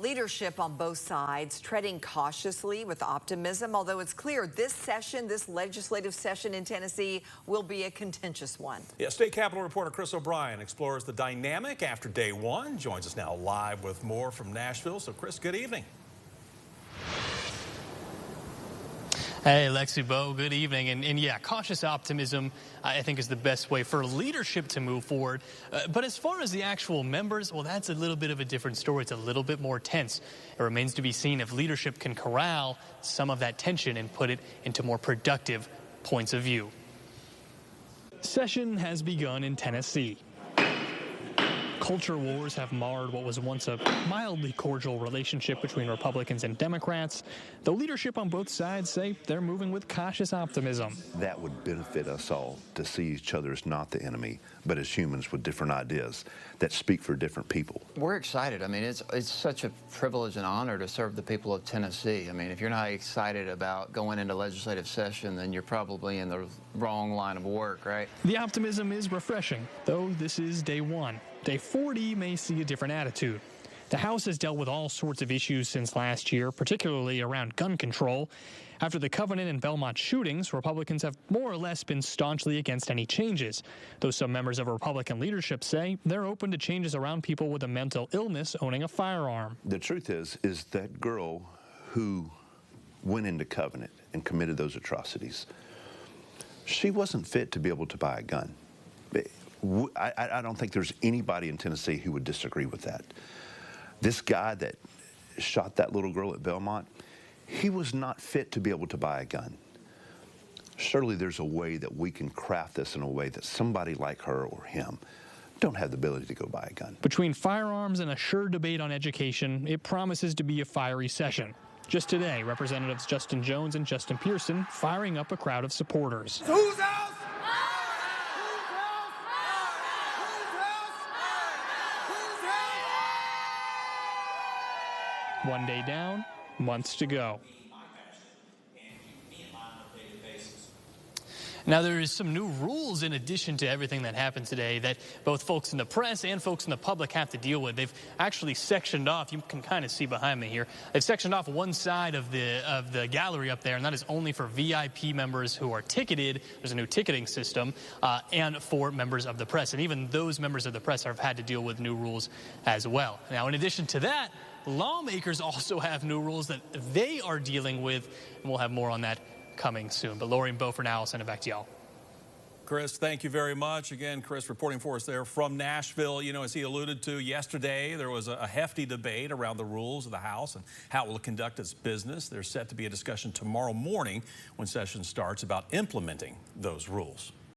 Leadership on both sides treading cautiously with optimism, although it's clear this legislative session in Tennessee will be a contentious one. Yeah, State Capitol reporter Chris O'Brien explores the dynamic after day one. Joins us now live with more from Nashville. So Chris, good evening. Hey, Lexi, Bo, good evening. And yeah, cautious optimism, I think, is the best way for leadership to move forward. But as far as the actual members, well, that's a little bit of a different story. It's a little bit more tense. It remains to be seen if leadership can corral some of that tension and put it into more productive points of view. Session has begun in Tennessee. Culture wars have marred what was once a mildly cordial relationship between Republicans and Democrats. The leadership on both sides say they're moving with cautious optimism. That would benefit us all to see each other as not the enemy, but as humans with different ideas that speak for different people. We're excited. I mean, it's such a privilege and honor to serve the people of Tennessee. I mean, if you're not excited about going into legislative session, then you're probably in the wrong line of work, right? The optimism is refreshing, though this is day one. Day 40 may see a different attitude. The House has dealt with all sorts of issues since last year, particularly around gun control. After the Covenant and Belmont shootings, Republicans have more or less been staunchly against any changes, though some members of Republican leadership say they're open to changes around people with a mental illness owning a firearm. The truth is that girl who went into Covenant and committed those atrocities, she wasn't fit to be able to buy a gun. I don't think there's anybody in Tennessee who would disagree with that. This guy that shot that little girl at Belmont, he was not fit to be able to buy a gun. Surely there's a way that we can craft this in a way that somebody like her or him don't have the ability to go buy a gun. Between firearms and a sure debate on education, it promises to be a fiery session. Just today, Representatives Justin Jones and Justin Pearson firing up a crowd of supporters. Whose house? One day down, months to go. Now, there is some new rules in addition to everything that happened today that both folks in the press and folks in the public have to deal with. They've actually sectioned off, you can kind of see behind me here, they've sectioned off one side of the gallery up there, and that is only for VIP members who are ticketed. There's a new ticketing system, and for members of the press. And even those members of the press have had to deal with new rules as well. Now, in addition to that, lawmakers also have new rules that they are dealing with, and we'll have more on that coming soon. But Lori and Bo, for now, I'll send it back to y'all. Chris, thank you very much. Again, Chris reporting for us there from Nashville. You know, as he alluded to yesterday, there was a hefty debate around the rules of the House and how it will conduct its business. There's set to be a discussion tomorrow morning when session starts about implementing those rules.